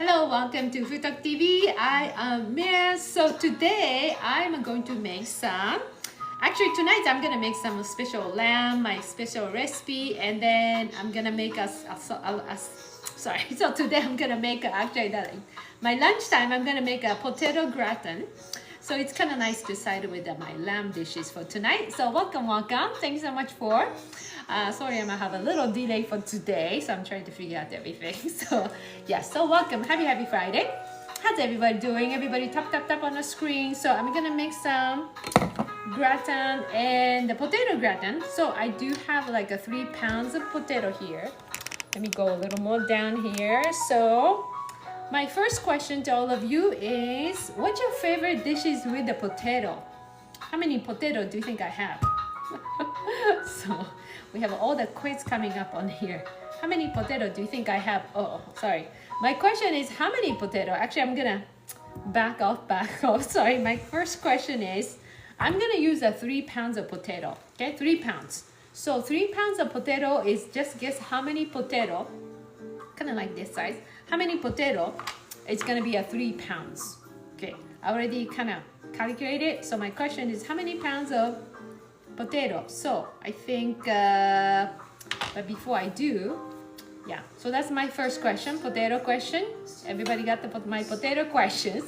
Hello, welcome to Food Talk TV. I am Mira. So today I'm going to make tonight I'm gonna make some special lamb, my special recipe, and then I'm gonna make so today I'm gonna make my lunchtime. I'm gonna make a potato gratin. So it's kind of nice to side with my lamb dishes for tonight. So welcome. Thanks so much for. Sorry, I'm gonna have a little delay for today, so I'm trying to figure out everything. So yeah, so welcome. Happy Friday. How's everybody doing? Everybody tap on the screen. So I'm gonna make some gratin and the potato gratin. So I do have like 3 pounds of potato here. Let me go a little more down here. So my first question to all of you is, what's your favorite dishes with the potato? How many potato do you think I have? So we have all the quiz coming up on here. How many potato do you think I have? Oh, sorry. My question is, how many potato? Actually, I'm gonna back off. Sorry, my first question is, I'm gonna use 3 pounds of potato. Okay, 3 pounds. So 3 pounds of potato is, just guess how many potato, kind of like this size. How many potato? It's gonna be 3 pounds. Okay, I already kind of calculated. So my question is, how many pounds of potato? So I think, but before I do, yeah. So that's my first question, potato question. Everybody got my potato questions.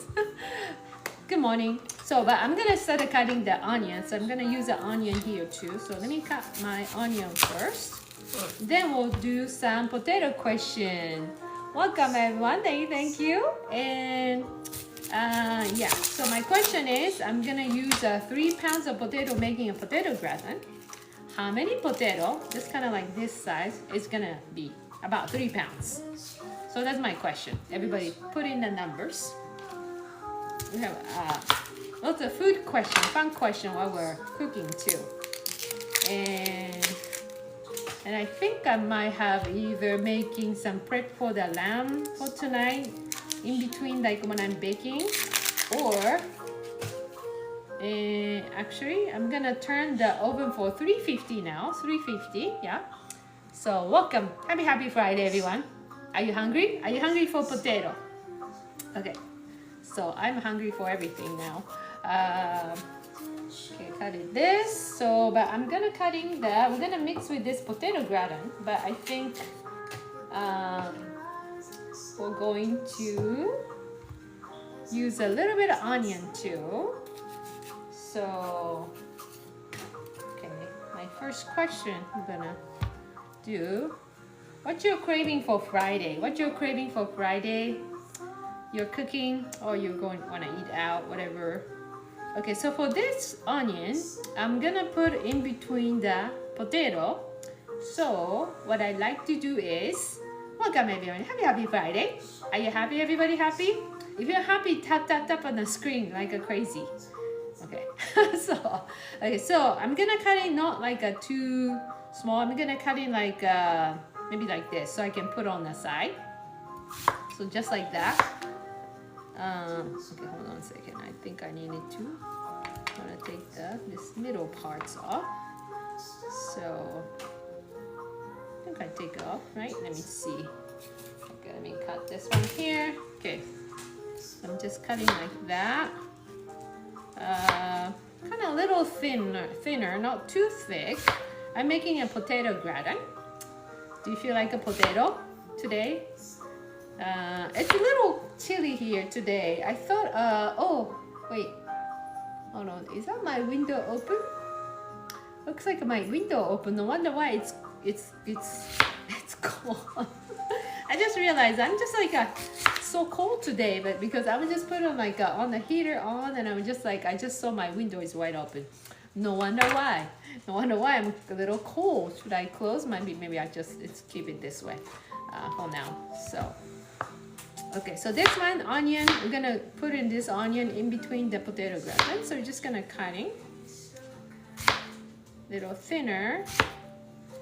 Good morning. So, but I'm gonna start cutting the onion. So I'm gonna use the onion here too. So let me cut my onion first. Then we'll do some potato question. Welcome everyone. Thank you. And yeah. So my question is, I'm gonna use 3 pounds of potato making a potato gratin. How many potato? Just kind of like this size is gonna be about 3 pounds. So that's my question. Everybody put in the numbers. We have lots of food question, fun question while we're cooking too. And I think I might have either making some prep for the lamb for tonight in between, like when I'm baking, or actually I'm gonna turn the oven for 350 now. 350, yeah. So welcome. Happy Friday, everyone. Are you hungry? Are you hungry for potato? Okay. So I'm hungry for everything now. Okay, cut it this. So, but I'm gonna we're gonna mix with this potato gratin. But I think we're going to use a little bit of onion too. So, okay, my first question I'm gonna do. What you're craving for Friday? What you're craving for Friday? You're cooking or you're wanna eat out, whatever. Okay, so for this onion, I'm gonna put in between the potato. So what I like to do is, welcome everyone, happy Friday. Are you happy? Everybody happy? If you're happy, tap on the screen like a crazy. Okay, so I'm gonna cut it not like too small. I'm gonna cut it like maybe like this, so I can put on the side. So just like that. Okay, hold on a second. I think I needed to. I'm gonna take this middle parts off. So I think I take it off, right? Let me see. Okay, let me cut this one here. Okay, so I'm just cutting like that. Kind of a little thinner, not too thick. I'm making a potato gratin. Do you feel like a potato today? It's a little chilly here today. I thought, oh, wait. Hold on, is that my window open? Looks like my window open. No wonder why it's cold. I just realized I'm just so cold today, but because I was just put on on the heater on, and I was just I just saw my window is wide open. No wonder why. No wonder why I'm a little cold. Should I close? Maybe I just keep it this way for now. So. Okay, so this one, onion, we're gonna put in this onion in between the potato gratin. So we're just gonna cutting little thinner.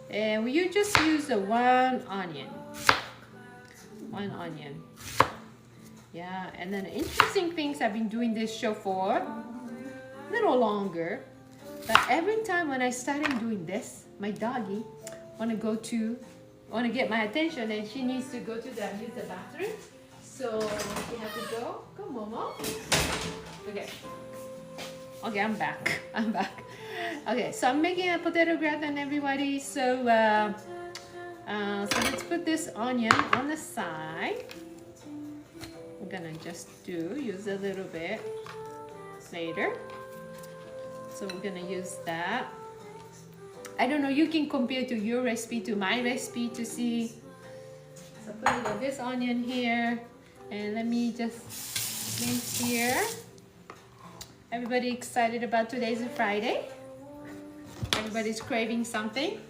And you just use the one onion. One onion. Yeah, and then interesting things, I've been doing this show for a little longer. But every time when I started doing this, my doggy wanna get my attention, and she needs to go to use the bathroom. So you have to go. Go, Momo. Okay. Okay, I'm back. I'm back. Okay, so I'm making a potato gratin, everybody. So, so let's put this onion on the side. We're gonna just use a little bit later. So we're gonna use that. I don't know, you can compare to your recipe to my recipe to see. So put a little this onion here, and let me just mince here. Everybody excited about today's Friday? Everybody's craving something?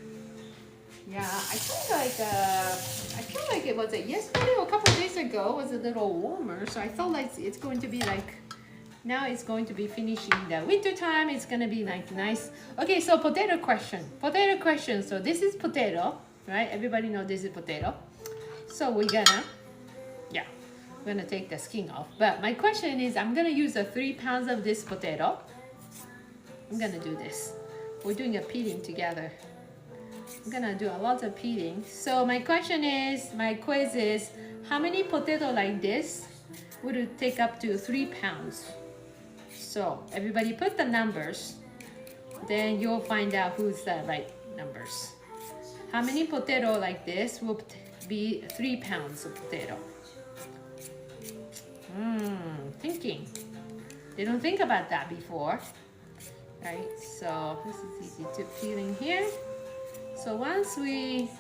Yeah, I feel like it was yesterday or a couple of days ago was a little warmer, so I felt like it's going to be like, now it's going to be finishing the winter time. It's gonna be like nice. Okay, so potato question. So this is potato, right? Everybody know this is potato. So we're gonna take the skin off. But my question is, I'm gonna use 3 pounds of this potato. I'm gonna do this. We're doing a peeling together. I'm gonna do a lot of peeling. So my quiz is, how many potato like this would it take up to 3 pounds? So everybody put the numbers, then you'll find out who's the right numbers. How many potato like this will be 3 pounds of potato? Thinking. They don't think about that before, right? So this is easy to peeling here. So once we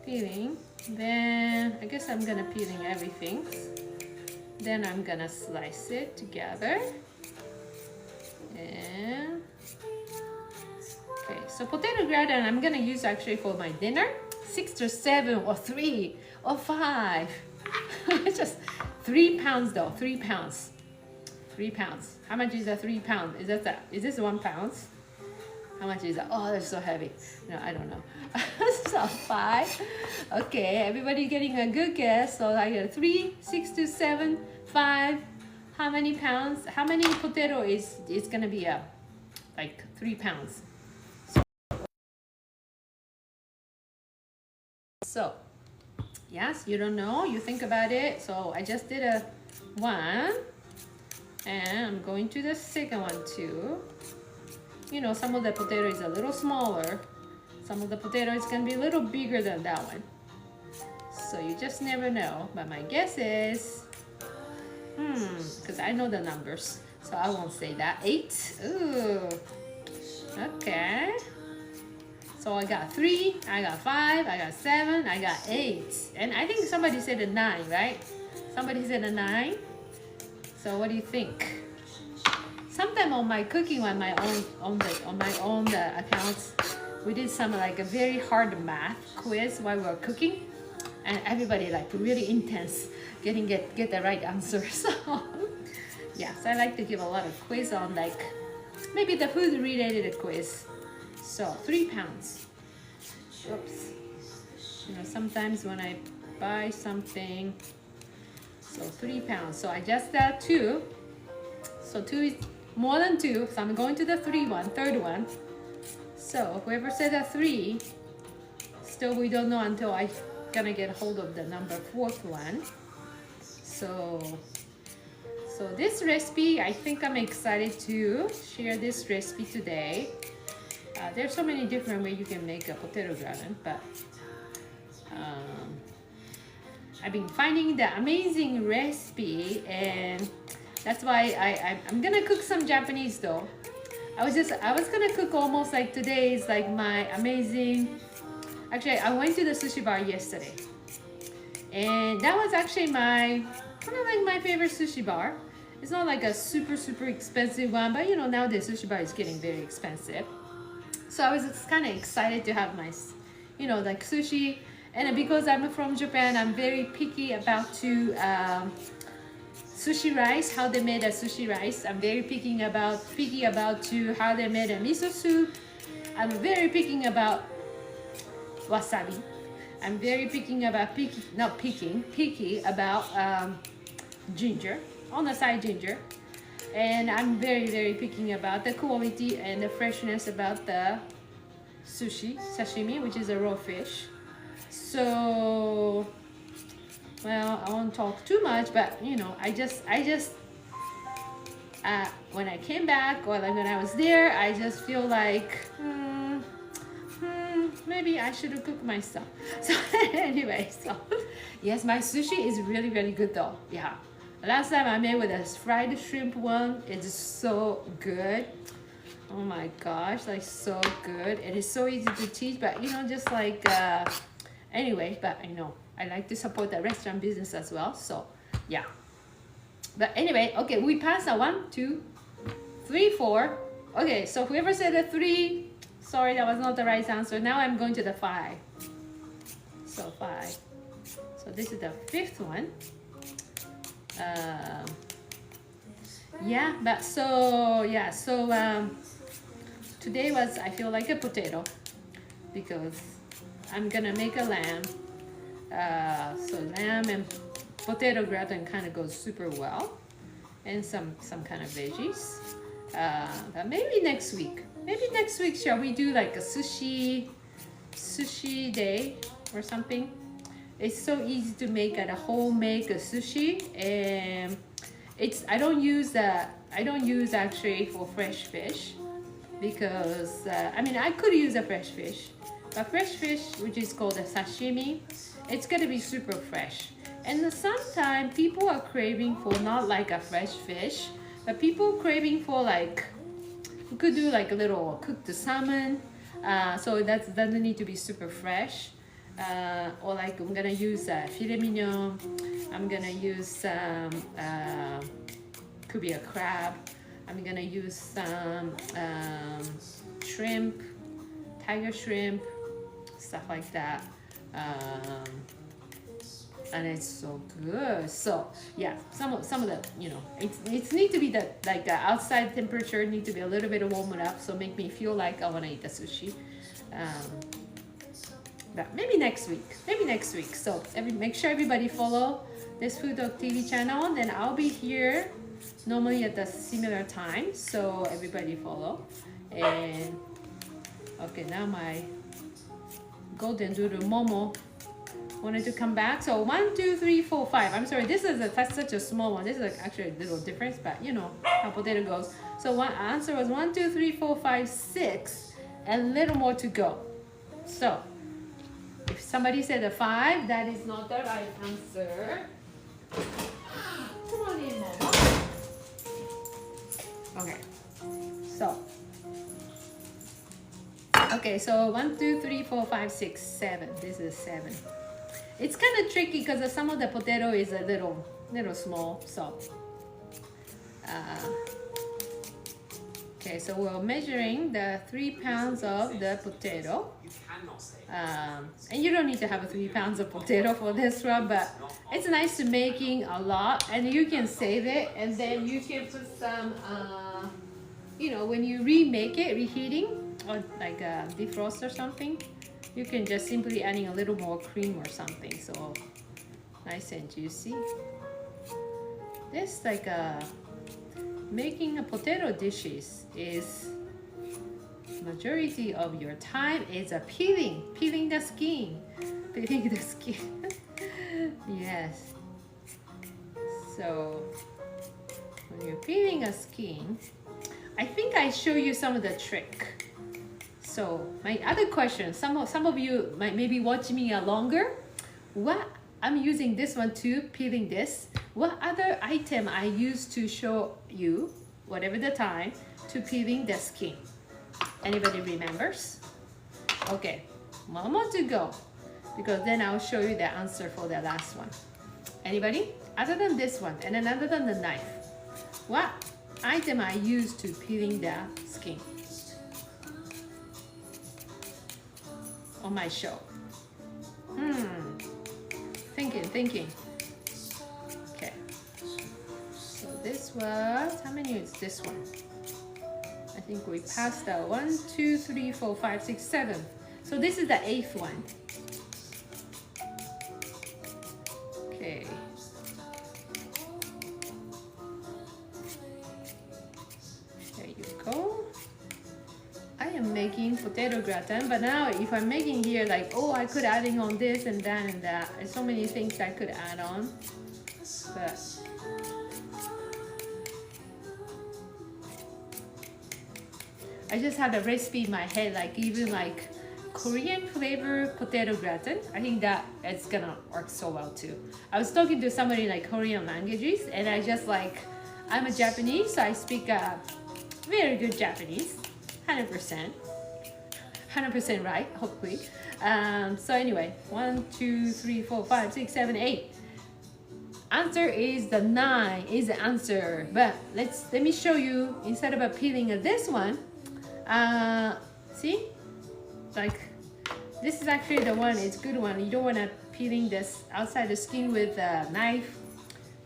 peeling, then I guess I'm gonna peeling everything. Then I'm gonna slice it together. And okay, so potato gratin I'm gonna use actually for my dinner. 6 or 7 or 3 or 5. It's just 3 pounds though. 3 pounds. 3 pounds. How much is a 3 pound? Is this 1 pound? How much is that? Oh, that's so heavy. No, I don't know. So 5. Okay, everybody getting a good guess. So I got 3, 6 to 7, 5. How many pounds? How many potato is gonna be like 3 pounds? So yes, you don't know. You think about it. So I just did a 1, and I'm going to the second one too. You know, some of the potato is a little smaller. Some of the potato is gonna be a little bigger than that one. So you just never know. But my guess is, because I know the numbers, so I won't say that. 8. Ooh. Okay. So I got 3, I got 5, I got 7, I got 8. And I think somebody said a 9, right? Somebody said a 9. So what do you think? Sometime on my cooking on my own accounts, we did some like a very hard math quiz while we were cooking, and everybody like really intense get the right answer. So yeah, so I like to give a lot of quiz on like maybe the food related quiz. So 3 pounds. Oops. You know, sometimes when I buy something, so 3 pounds. So I just got 2. So 2 is more than 2, so I'm going to the third one. So whoever said a 3, still we don't know until I gonna get hold of the number 4th one. So this recipe, I think I'm excited to share this recipe today. There's so many different ways you can make a potato gratin, but I've been finding the amazing recipe, and that's why I'm gonna cook some Japanese though. I was gonna cook almost like today is like my amazing. Actually, I went to the sushi bar yesterday, and that was actually my kind of like my favorite sushi bar. It's not like a super expensive one, but you know nowadays sushi bar is getting very expensive. So I was kind of excited to have my, you know, like sushi, and because I'm from Japan, I'm very picky about sushi rice, how they made a sushi rice. I'm very picky about how they made a miso soup. I'm very picky about wasabi. I'm very picky about ginger, on the side ginger. And I'm very picky about the quality and the freshness about the sashimi, which is a raw fish. So well, I won't talk too much, but you know, I just when I came back or like when I was there, I just feel like maybe I should have cooked myself. So anyway, so yes, my sushi is really, really good though. Yeah. Last time I made with a fried shrimp one, it's so good. Oh my gosh, like so good. It is so easy to teach, but you know, just like anyway, but I know I like to support the restaurant business as well. So yeah. But anyway, okay, we passed a 1, 2, 3, 4. Okay, so whoever said the 3, sorry, that was not the right answer. Now I'm going to the 5. So 5. So this is the 5th one. Yeah, but so yeah, so today was, I feel like a potato because I'm gonna make a lamb. So lamb and potato gratin kind of goes super well, and some kind of veggies. But maybe next week. Maybe next week, shall we do like a sushi day or something? It's so easy to make at a homemade sushi, and I don't use actually for fresh fish because I mean I could use a fresh fish, but fresh fish, which is called a sashimi, it's gonna be super fresh. And sometimes people are craving for not like a fresh fish, but people craving for like, you could do like a little cooked salmon, so that doesn't need to be super fresh. Or like I'm gonna use filet mignon. I'm gonna use could be a crab. I'm gonna use some shrimp, tiger shrimp, stuff like that. And it's so good. So yeah, some of the, you know, it's need to be that like the outside temperature need to be a little bit warmed up, so make me feel like I want to eat the sushi. But maybe next week. So make sure everybody follow this Food Talk TV channel. Then I'll be here normally at the similar time, so everybody follow. And okay, now my golden doodle Momo wanted to come back. So 1, 2, 3, 4, 5. I'm sorry, this is such a small one. This is actually a little difference, but you know how potato goes. So one answer was 1, 2, 3, 4, 5, 6, and a little more to go. So if somebody said a 5, that is not the right answer. Come on in, Mama. Okay. So 1, 2, 3, 4, 5, 6, 7. This is 7. It's kind of tricky because some of the potato is a little small. So okay, so we're measuring the 3 pounds of the potato. And you don't need to have 3 pounds of potato for this one, but it's nice to making a lot, and you can save it, and then you can put some you know, when you remake it, reheating, or like defrost or something, you can just simply adding a little more cream or something, so nice and juicy. This like making a potato dishes is majority of your time is peeling the skin. Yes. So when you're peeling a skin, I think I show you some of the trick. So my other question, some of you might maybe watch me longer. What I'm using this one too, peeling this. What other item I use to show you, whatever the time, to peeling the skin? Anybody remembers? Okay, one more to go, because then I'll show you the answer for the last one. Anybody? Other than this one, and then other than the knife, what item I use to peeling the skin on my show? Thinking. Okay. So this was, how many is this one? I think we passed that 1, 2, 3, 4, 5, 6, 7. So this is the 8th one. Okay. There you go. I am making potato gratin. But now if I'm making here like, oh, I could adding on this and that and that. There's so many things I could add on. But I just had a recipe in my head, like even like Korean flavor potato gratin. I think that it's gonna work so well too. I was talking to somebody like Korean languages, and I just like, I'm a Japanese, so I speak very good Japanese, 100%, 100% right, hopefully. So anyway, 1, 2, 3, 4, 5, 6, 7, 8. Answer is the 9 is the answer. But let me show you, instead of peeling this one, see, like this is actually the one, it's good one. You don't want to peeling this outside the skin with a knife,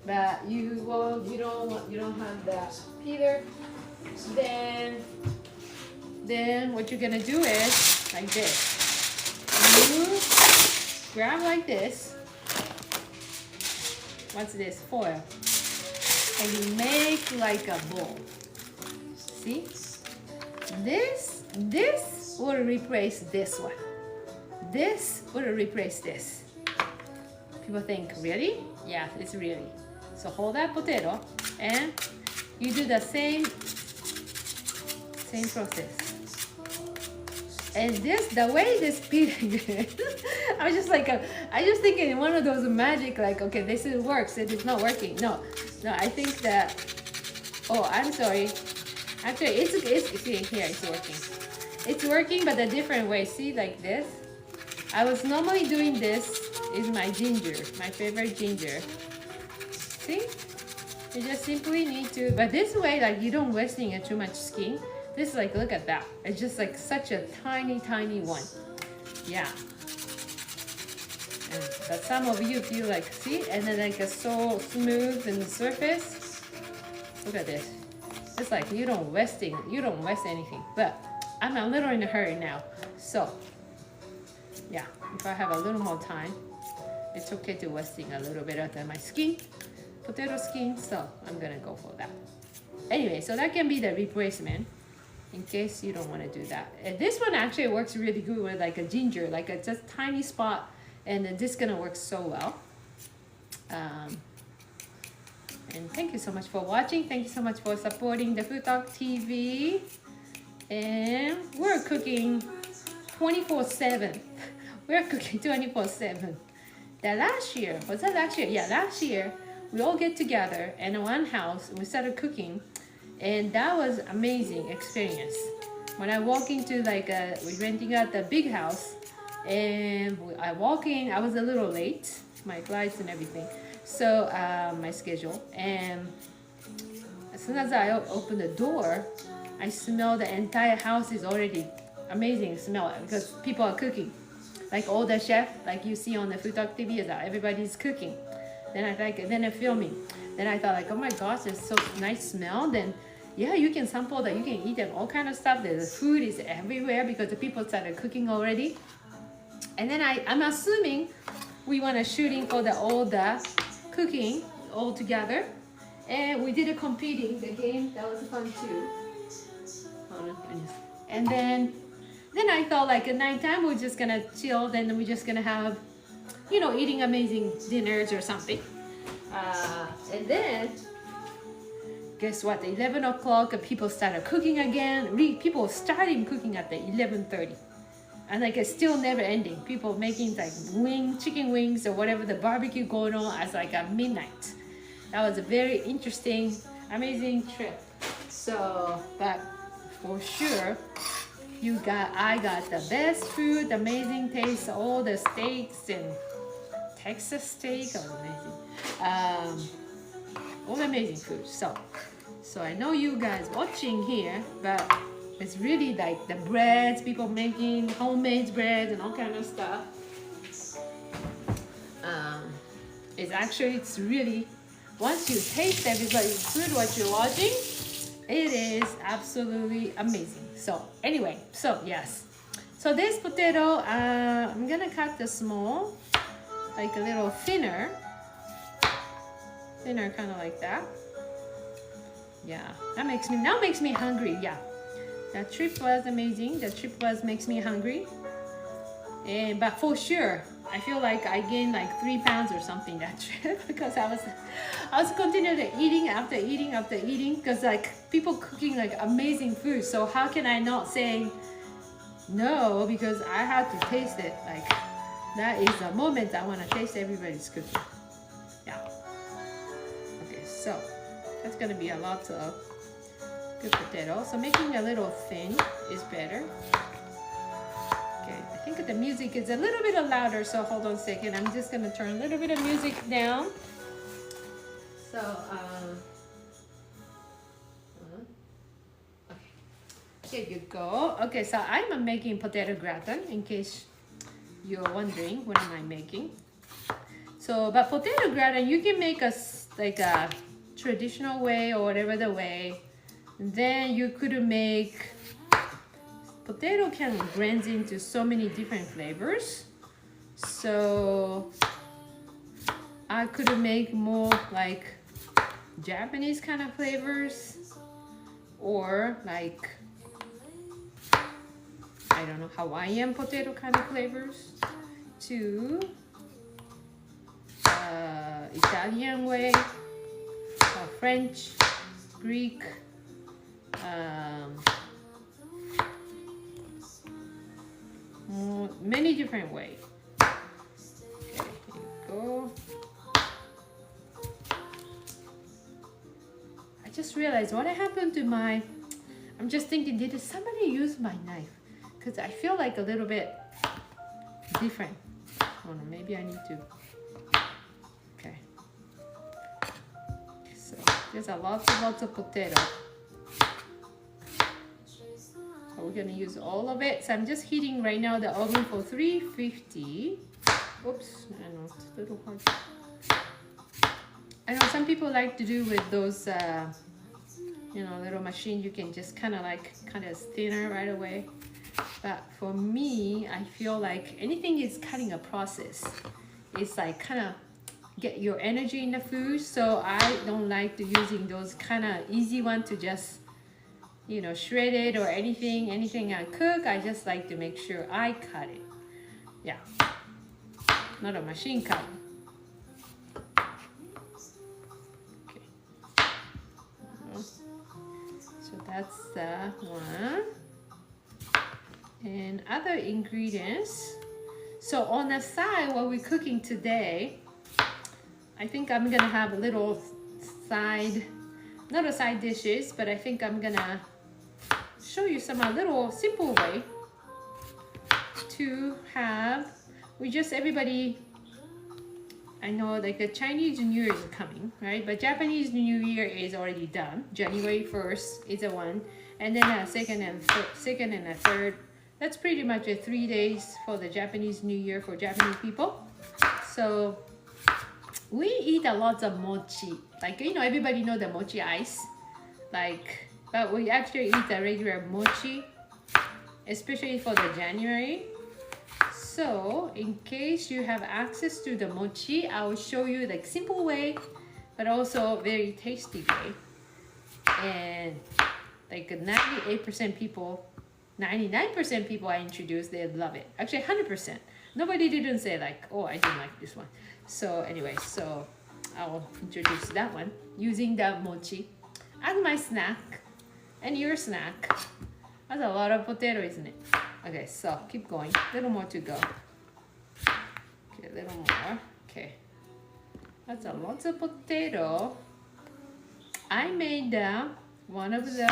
but you don't have the peeler. Then what you're gonna do is like this. You grab like this. What's this? Foil. And you make like a bowl. See? This will replace this one. This will replace this. People think, really? Yeah, it's really. So hold that potato and you do the same process. And the way this peeling is, I was just like, I just thinking one of those magic, like, okay, this works, it is not working. No, I think that, oh, I'm sorry. Actually, it's see, here, it's working. It's working, but a different way. See, like this. I was normally doing this, is my ginger, my favorite ginger. See? You just simply need to, but this way, like, you don't wasting too much skin. This is like, look at that. It's just like such a tiny one. Yeah. But some of you feel like, see, and then like it's so smooth in the surface. Look at this. It's like you don't waste anything. But I'm a little in a hurry now. So, yeah, if I have a little more time, it's okay to wasting a little bit of my skin, potato skin. So I'm gonna go for that. Anyway, so that can be the replacement in case you don't want to do that. And this one actually works really good with like a ginger, like a just tiny spot, and then this gonna work so well. And thank you so much for watching. Thank you so much for supporting the Food Talk TV. And we're cooking 24/7. We're cooking 24/7. Last year, was that last year? Yeah, last year we all get together in one house. We started cooking. And that was amazing experience. When I walk into like, we're renting out the big house, and I walk in, I was a little late, my flights and everything. So my schedule, and as soon as I open the door, I smell the entire house is already amazing smell because people are cooking. Like all the chef, like you see on the Food Talk TV, is that everybody's cooking. Then they're filming. Then I thought like, oh my gosh, it's so nice smell. Then yeah, you can sample that, you can eat them, all kind of stuff. The food is everywhere because the people started cooking already. And then I'm assuming we want to shooting for all the cooking all together. And we did a competing, the game, that was fun too. And then I thought like at nighttime we're just gonna chill, then we're just gonna have, eating amazing dinners or something. And then guess what? 11 o'clock, people started cooking again. People started cooking at the 11:30, and like it's still never ending. People making like chicken wings or whatever, the barbecue going on as like at midnight. That was a very interesting, amazing trip. So, but for sure, I got the best food, amazing taste, all the steaks and Texas steak was amazing. All amazing food. So I know you guys watching here, but it's really like the breads, people making homemade bread and all kind of stuff. It's really, once you taste everybody's food, what you're watching, it is absolutely amazing. So anyway, yes. So this potato, I'm gonna cut the small, like a little thinner kind of like that. Yeah, that makes me hungry. Yeah, That trip was amazing. The trip makes me hungry. But for sure, I feel like I gained like 3 pounds or something that trip because I was continually eating after eating because like people cooking like amazing food. So how can I not say no, because I had to taste it. Like that is the moment I want to taste everybody's cooking. Yeah. Okay, so that's gonna be a lot of good potato. So making a little thin is better. Okay, I think the music is a little bit louder, so hold on a second. I'm just gonna turn a little bit of music down. So, okay, here you go. Okay, so I'm making potato gratin, in case you're wondering what am I making. So, but potato gratin, you can make like a traditional way or whatever the way. Then you could make potato can blend into so many different flavors. So I could make more like Japanese kind of flavors, or like, I don't know, Hawaiian potato kind of flavors, to Italian way, French, Greek, many different ways. Okay, here you go. I just realized what happened to my, I'm just thinking, did somebody use my knife? Because I feel like a little bit different. Oh no, maybe I need to. Okay. So there's lots of potato. We're gonna use all of it. So I'm just heating right now the oven for 350. Oops, I know it's a little hard. I know some people like to do with those, little machine. You can just kind of thinner right away. But for me, I feel like anything is cutting a process. It's like kind of get your energy in the food. So I don't like to using those kind of easy one to just shred it or anything I cook. I just like to make sure I cut it. Yeah, not a machine cut. Okay, so that's the one. And other ingredients. So on the side, what we're cooking today, I think I'm gonna have a little side, not a side dishes, but I think I'm gonna show you some little simple way to have. Everybody, I know like the Chinese New Year is coming, right? But Japanese New Year is already done. January 1st is the one, and then second and a third. That's pretty much 3 days for the Japanese New Year for Japanese people. So we eat a lot of mochi. Like, everybody know the mochi ice. Like, but we actually eat the regular mochi, especially for the January. So in case you have access to the mochi, I will show you like simple way, but also very tasty way. And like 98% people, 99% people I introduced, they love it. Actually 100%. Nobody didn't say like, oh, I didn't like this one. So anyway, so I'll introduce that one using the mochi as my snack and your snack. That's a lot of potato, isn't it? Okay, so keep going. A little more to go. Okay, a little more. Okay. That's a lot of potato. I made one of the,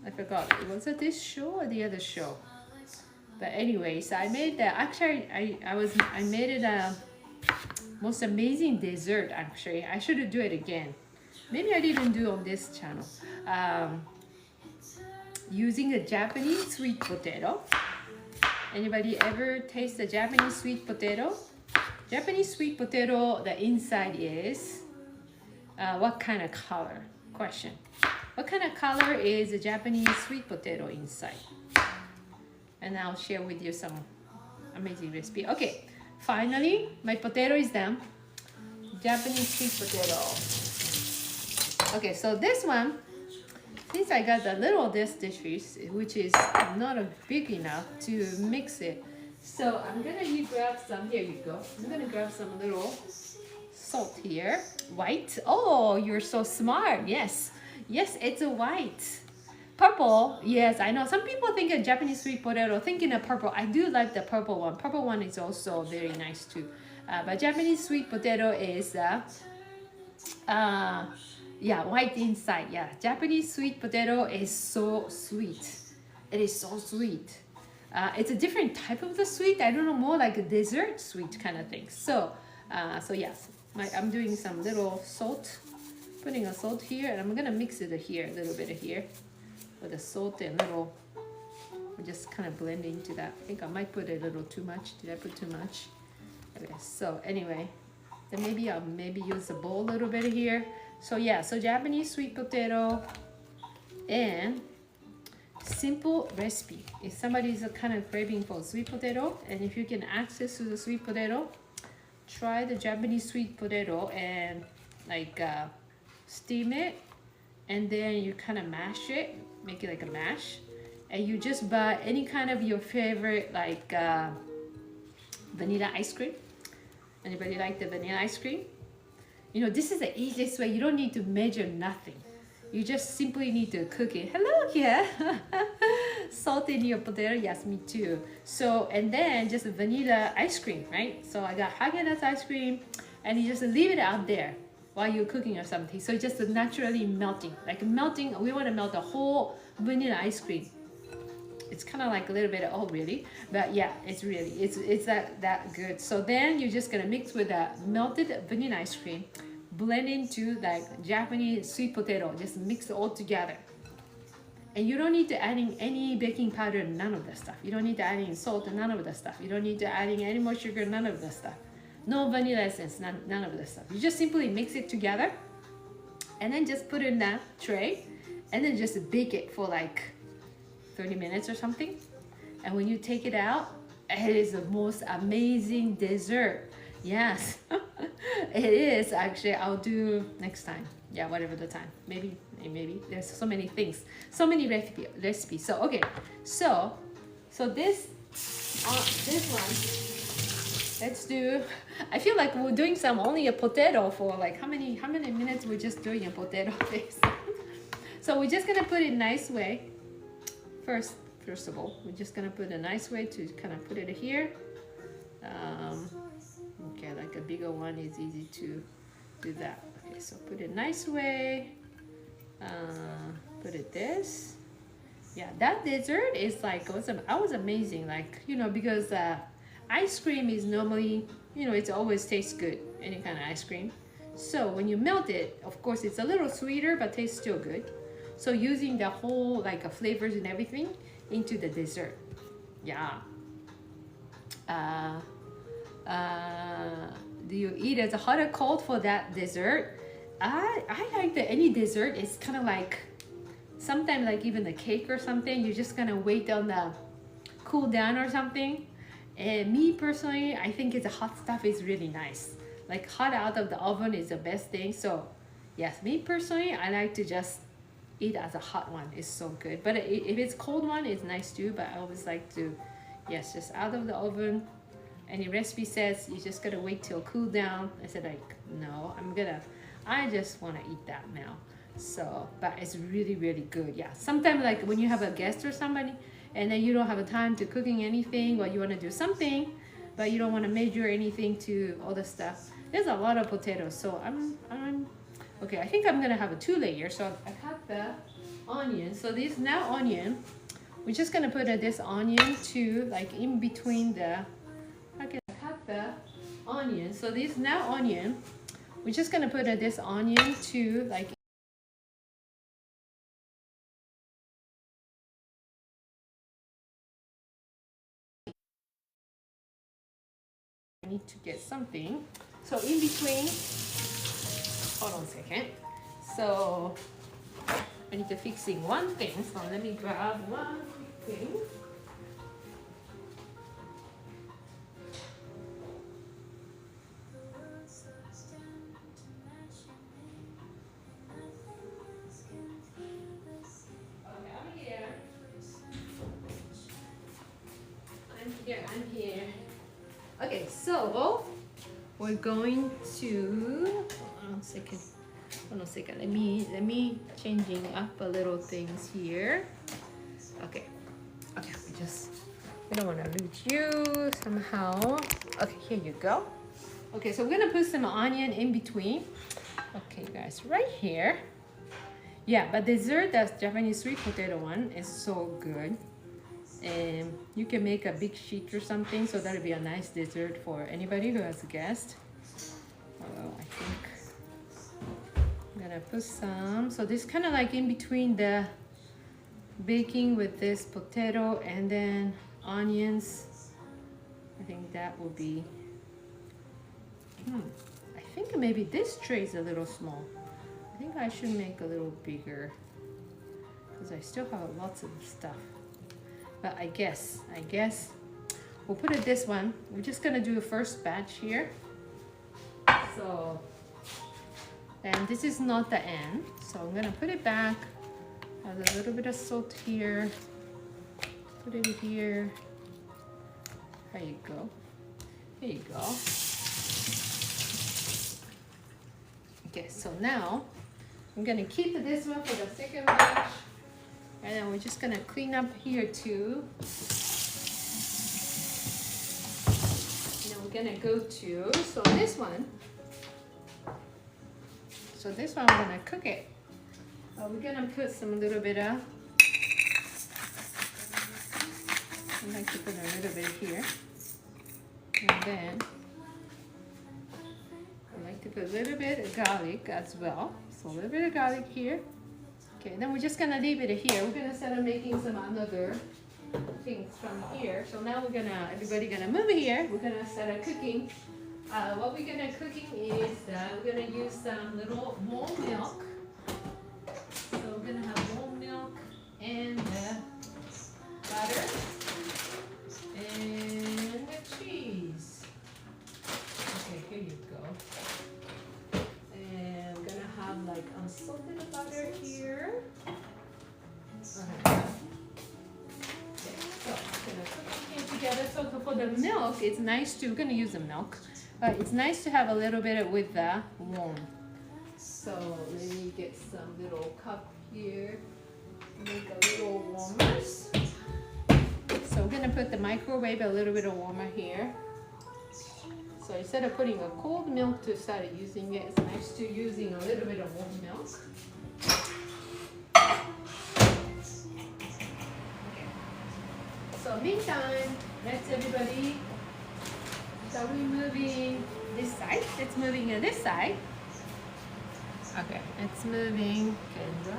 I forgot, was it this show or the other show? But anyways, I made that. Actually, I made it a most amazing dessert. Actually, I should do it again. Maybe I didn't do on this channel. Using a Japanese sweet potato. Anybody ever taste the Japanese sweet potato? Japanese sweet potato, the inside is what kind of color? Question. What kind of color is a Japanese sweet potato inside? And I'll share with you some amazing recipe. Okay, finally, my potato is done. Japanese sweet potato. Okay, so this one, since I got the little this dishes, which is not big enough to mix it, so I'm gonna grab some. Here you go. I'm gonna grab some little salt here. White. Oh, you're so smart. Yes, yes, it's a white. Purple. Yes, I know. Some people think of Japanese sweet potato, thinking of purple. I do like the purple one. Purple one is also very nice too. But Japanese sweet potato is yeah, white inside. Yeah, Japanese sweet potato is so sweet. It is so sweet. It's a different type of the sweet. I don't know, more like a dessert sweet kind of thing. So yes, I'm doing some little salt, putting a salt here, and I'm gonna mix it here, a little bit of here, with the salt and little. Just kind of blend into that. I think I might put a little too much. Did I put too much? Okay. So anyway, then maybe I'll use a bowl a little bit here. So yeah, so Japanese sweet potato and simple recipe. If somebody's kind of craving for sweet potato, and if you can access to the sweet potato, try the Japanese sweet potato and like steam it, and then you kind of mash it, make it like a mash, and you just buy any kind of your favorite like vanilla ice cream. Anybody like the vanilla ice cream? You know, this is the easiest way. You don't need to measure nothing. You just simply need to cook it. Hello, yeah. Salt in your potato, yes, me too. So, and then just vanilla ice cream, right? So I got Haagen-Dazs ice cream, and you just leave it out there while you're cooking or something. So it's just naturally melting, like melting. We want to melt the whole vanilla ice cream. It's kind of like a little bit of, oh really, but yeah, it's really, it's that good. So then you're just gonna mix with that melted vanilla ice cream, blend into like Japanese sweet potato, just mix it all together. And you don't need to adding any baking powder, none of that stuff. You don't need to adding salt, none of that stuff. You don't need to adding any more sugar, none of that stuff. No vanilla essence, none of that stuff. You just simply mix it together, and then just put it in that tray, and then just bake it for like 30 minutes or something. And when you take it out, it is the most amazing dessert. Yes, it is actually. I'll do next time. Yeah, whatever the time. Maybe there's so many things, so many recipes. So okay, so this one, let's do. I feel like we're doing only a potato for like how many minutes we're just doing a potato things. So we're just gonna put it nice way. First of all, we're just gonna put a nice way to kind of put it here. Okay, like a bigger one is easy to do that. Okay, so put it nice way. Put it this. Yeah, that dessert is like was amazing. Like, you know, because ice cream is normally, you know, it always tastes good. Any kind of ice cream. So when you melt it, of course, it's a little sweeter, but tastes still good. So using the whole like flavors and everything into the dessert. Yeah. Do you eat as a hot or cold for that dessert? I like that any dessert is kind of like sometimes like even the cake or something, you're just gonna wait on the cool down or something. And me personally, I think it's a hot stuff is really nice. Like hot out of the oven is the best thing. So yes, me personally, I like to just eat as a hot one. It's so good. But if it's cold one, it's nice too. But I always like to, yes, just out of the oven. Any recipe says you just gotta wait till cool down. I said like, no, I just wanna eat that now. So, but it's really, really good. Yeah, sometimes like when you have a guest or somebody and then you don't have a time to cooking anything, or you wanna do something, but you don't wanna measure anything to all the stuff. There's a lot of potatoes, so I'm okay, I think I'm gonna have a 2 layer. So I cut the onion. So this now onion, we're just gonna put this onion to like in between the, okay, I cut the onion. So this now onion, we're just gonna put this onion to like, I need to get something. So in between, hold on a second. So I need to fixing one thing. So let me grab one thing. here, I'm here. Okay, so we're going to, hold on a second. Hold on a second. Let me changing up a little things here. Okay. Okay, we don't want to lose you somehow. Okay, here you go. Okay, so we're gonna put some onion in between. Okay, guys, right here. Yeah, but dessert, that Japanese sweet potato one is so good. And you can make a big sheet or something, so that'll be a nice dessert for anybody who has a guest. Oh, I think I'm gonna put some. So this kind of like in between the baking with this potato and then onions. I think that will be. I think maybe this tray is a little small. I think I should make a little bigger because I still have lots of stuff. But I guess we'll put it this one. We're just gonna do the first batch here. So, and this is not the end. So I'm gonna put it back. Add a little bit of salt here. Put it here. There you go. There you go. Okay, so now I'm gonna keep this one for the second batch. And then we're just gonna clean up here too. And then we're gonna go to, so this one I'm gonna cook it. We're gonna put some little bit of, I like to put a little bit here. And then I like to put a little bit of garlic as well. So a little bit of garlic here. Okay, then we're just gonna leave it here. We're gonna start making some other things from here. So now everybody gonna move here. We're gonna start cooking. What we're gonna cooking is we're gonna use some little warm milk. So we're gonna have warm milk and butter and the cheese. Okay, here you go. And we're gonna have like unsalted butter here. Okay, so we're gonna put it together. So for the milk, it's nice to, we're gonna use the milk, but it's nice to have a little bit with the warm. So let me get some little cup here, make a little warmers. So we're gonna put the microwave a little bit of warmer here. So instead of putting a cold milk to start using it, it's nice to using a little bit of warm milk. Okay. So meantime, let's everybody, so we're moving this side. It's moving on this side. Okay, it's moving. Kendra.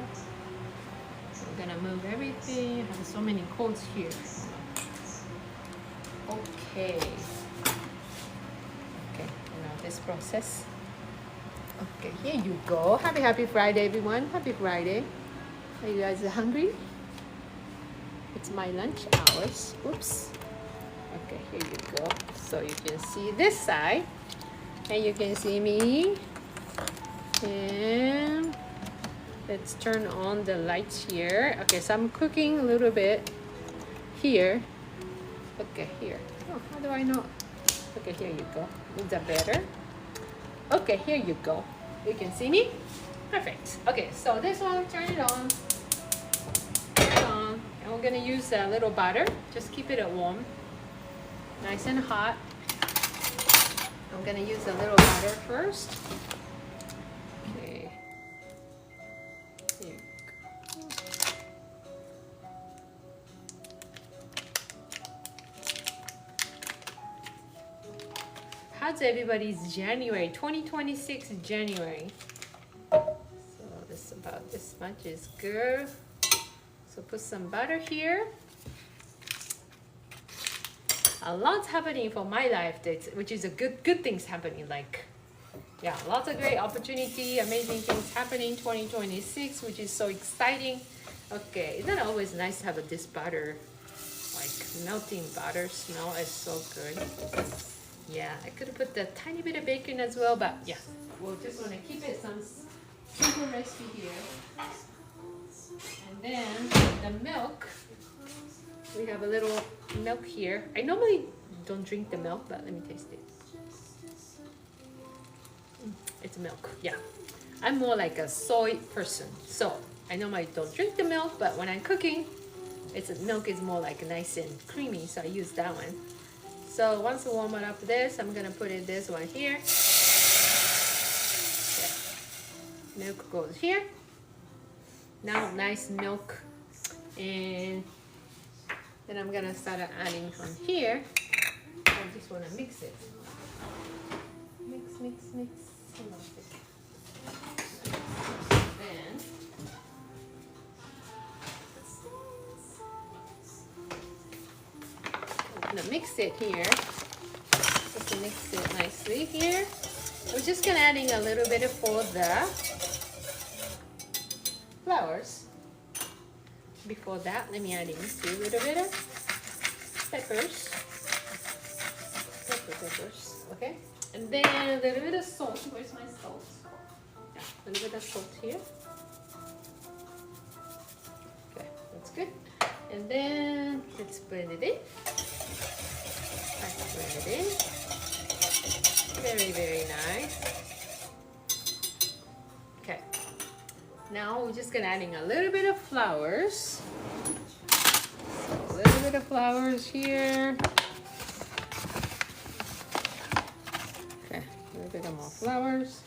So we're gonna move everything. I have so many codes here. Okay. Okay, you know this process. Okay, here you go. Happy Friday, everyone. Happy Friday. Are you guys hungry? It's my lunch hours. Oops. Okay, here you go. So you can see this side, and you can see me. And let's turn on the lights here. Okay, so I'm cooking a little bit here. Okay, here. Oh, how do I know? Okay, here you go. Is that better? Okay, here you go. You can see me? Perfect. Okay, so this one, turn it on. Turn it on. And we're gonna use a little butter. Just keep it warm. Nice and hot. I'm gonna use a little butter first. Okay. Here you go. How's everybody's January? 2026 January. So this about this much is good. So put some butter here. A lot's happening for my life, which is a good things happening. Like, yeah, lots of great opportunity, amazing things happening 2026, which is so exciting. Okay, isn't it always nice to have this butter, like melting butter smell is so good. Yeah, I could have put the tiny bit of bacon as well, but yeah, we'll just want to keep it some simple recipe here. And then the milk, we have a little milk here. I normally don't drink the milk, but let me taste it. It's milk, yeah. I'm more like a soy person, so I normally don't drink the milk, but when I'm cooking, milk is more like nice and creamy, so I use that one. So once I warm it up this, I'm gonna put in this one here. Okay. Milk goes here. Now nice milk, and then I'm gonna start adding from here. I just wanna mix it. Mix, mix, mix. Hold on a second. Then I'm gonna mix it here. Just to mix it nicely here. We're just gonna adding a little bit for the flowers. Before that, let me add in a little bit of peppers. Peppers, okay? And then a little bit of salt. Where's my salt? Yeah, a little bit of salt here. Okay, that's good. And then let's blend it in. Let's blend it in. Very, very nice. Okay. Now we're just gonna adding a little bit of flowers. So a little bit of flowers here. Okay, a little bit of more flowers.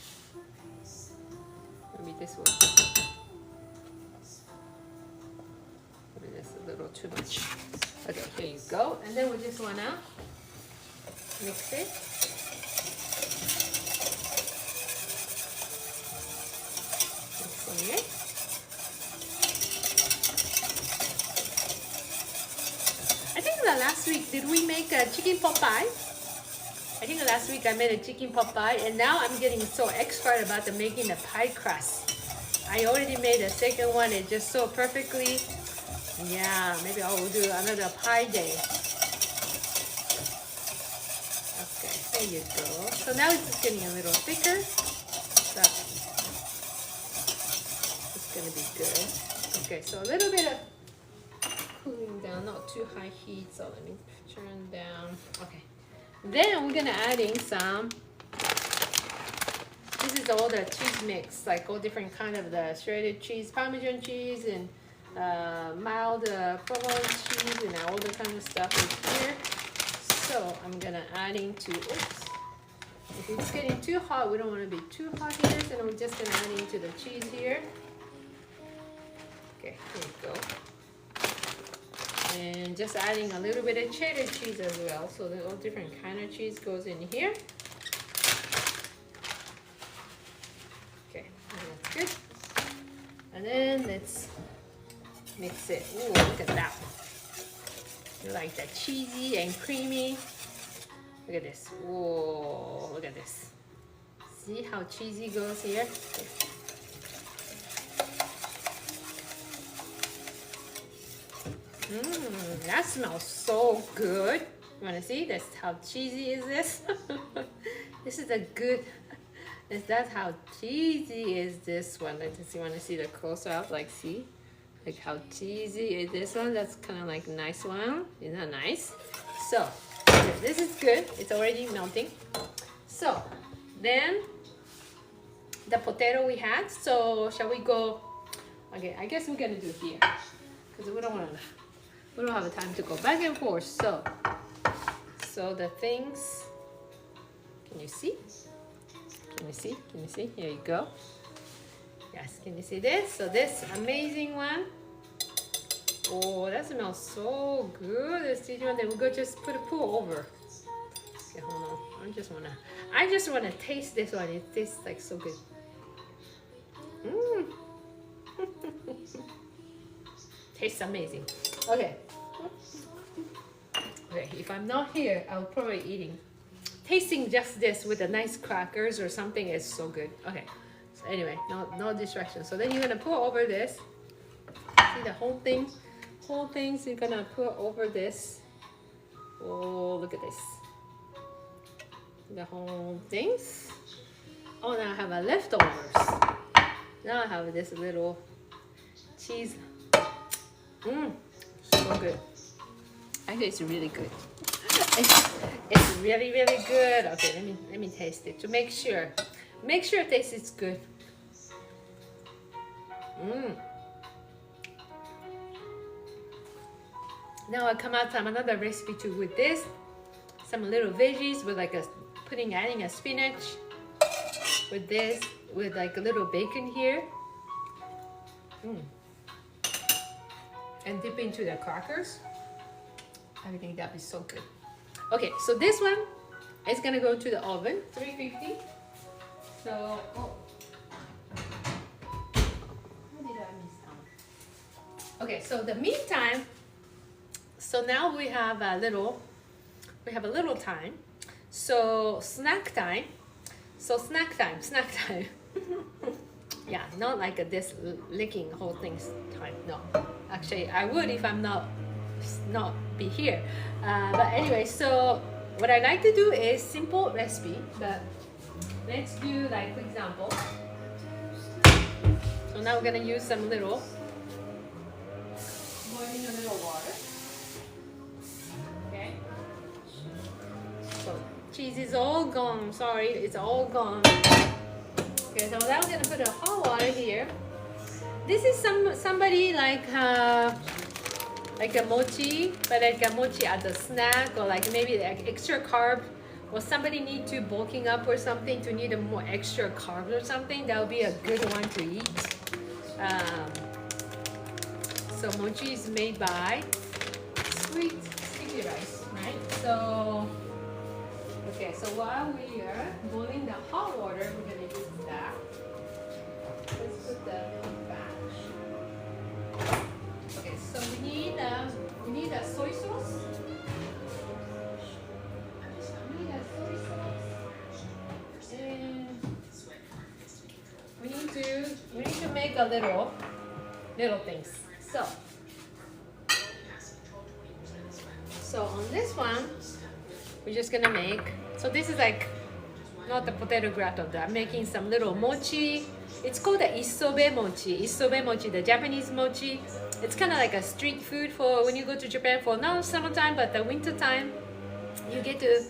Maybe this one. Maybe that's a little too much. Okay, here you go. And then we just wanna mix it. Mix it. I think last week, did we make a chicken pot pie? I think last week I made a chicken pot pie, and now I'm getting so expert about making the pie crust. I already made a second one, it just so perfectly. Yeah, maybe I will do another pie day. Okay, there you go. So now it's just getting a little thicker. So it's gonna be good. Okay, so a little bit of cooling down, not too high heat. So let me turn down. Okay. Then we're gonna add in some. This is all the cheese mix, like all different kind of the shredded cheese, Parmesan cheese, and mild provolone cheese, and all the kind of stuff is here. So I'm gonna add into. Oops. If it's getting too hot, we don't want to be too hot here, so we're just gonna add into the cheese here. Okay, here we go. And just adding a little bit of cheddar cheese as well, so that all different kind of cheese goes in here. Okay, that's good. And then let's mix it. Ooh, look at that. You like that cheesy and creamy. Look at this. Whoa, look at this. See how cheesy goes here? Okay. That smells so good. You wanna see? That's how cheesy is this? This is a good, that's how cheesy is this one. Let's see, wanna see the close up, like see? Like how cheesy is this one? That's kind of like a nice one. Isn't that nice? So, this is good. It's already melting. So, then the potato we had. So, shall we go? Okay, I guess we're gonna do here. Because we don't have the time to go back and forth. So the things, can you see? Can you see? Can you see? Here you go. Yes, can you see this? So this amazing one. Oh, that smells so good. This one, then we're gonna just pour over. Okay, hold on. I just wanna taste this one. It tastes like so good. Tastes amazing. Okay. Okay, if I'm not here, I'll probably eating. Tasting just this with a nice crackers or something is so good. Okay. So anyway, no distraction. So then you're gonna pour over this. See the whole thing? Whole things you're gonna pour over this. Oh, look at this. The whole things. Oh, now I have a leftovers. Now I have this little cheese. So good. Actually, it's really good. It's really, really good. Okay, let me taste it to make sure. Make sure taste is good. Now I come out from another recipe too with this. Some little veggies with like adding a spinach with this, with like a little bacon here. And dip into the crackers. I think that'd be so good. Okay, so this one is gonna go to the oven, 350. So, how did I miss out? Okay, so the meantime, so now we have a little time. So snack time. Snack time. Yeah, not like this licking whole thing's time. No, actually I would if I'm not be here. But anyway, so what I like to do is simple recipe, but let's do like, for example, so now we're gonna use some little boiling a little water. Okay, so cheese is all gone. Sorry, it's all gone. Okay, so now we're gonna put a hot water here. This is somebody like a mochi, but like a mochi as a snack, or like maybe like extra carb, or somebody need to bulking up or something to need a more extra carbs or something. That would be a good one to eat. So mochi is made by sweet sticky rice, right? So okay, so while we are boiling the hot water, we're gonna use that. Let's put the milk back. Okay, so we need a soy sauce. We need a soy sauce, and we need to make a little things. So on this one, we're just gonna make. So this is like not the potato gratin. I'm making some little mochi. It's called the isobe mochi. Isobe mochi, the Japanese mochi. It's kind of like a street food for when you go to Japan for not summertime, but the winter time. You get to,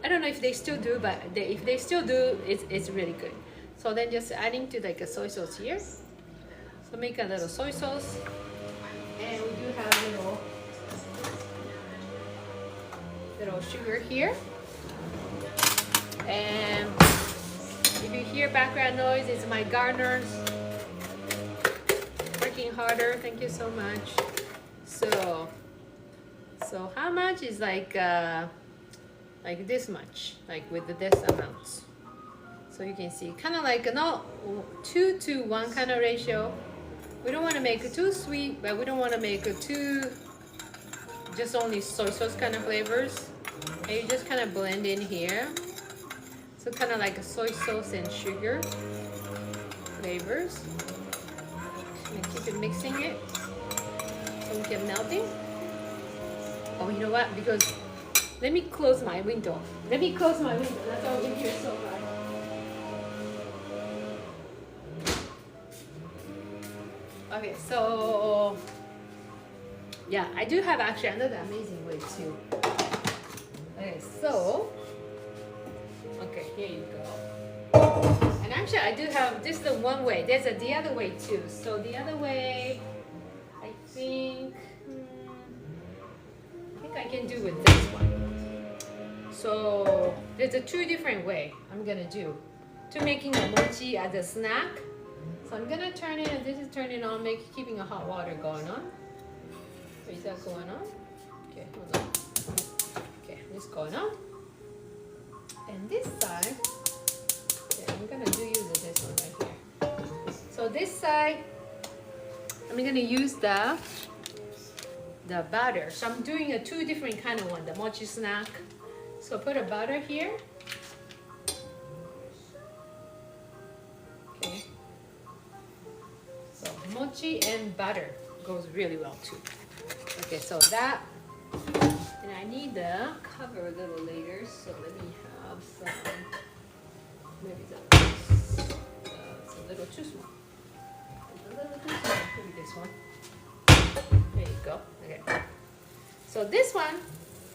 I don't know if they still do, but if they still do, it's really good. So then just adding to like a soy sauce here. So make a little soy sauce, and we do have little sugar here. And if you hear background noise, it's my gardeners working harder. Thank you so much. So how much is like this much, like with this amount. So you can see kind of like not 2 to 1 kind of ratio. We don't want to make it too sweet, but we don't want to make it too just only soy sauce kind of flavors. And you just kind of blend in here. So kind of like a soy sauce and sugar flavors. And keep it mixing it so we can melting. Oh, you know what? Because let me close my window. That's why we hear so loud. Okay, so yeah, I do have actually another amazing way too. Okay, so okay, here you go. And actually, I do have this is the one way. There's the other way too. So the other way, I think I can do with this one. So there's a 2 different way I'm gonna do to making a mochi as a snack. So I'm gonna turn it, and this is turning on, keeping a hot water going on. Is that going on? Okay, hold on. Okay, this going on. And this side, okay, I'm gonna use this one right here. So this side, I'm gonna use the butter. So I'm doing a 2 different kind of one, the mochi snack. So put a butter here. Okay. So mochi and butter goes really well too. Okay, so that, and I need to cover a little later. So let me have some. Maybe it's a little too small. It's a little too small. Maybe this one. There you go. Okay. So this one,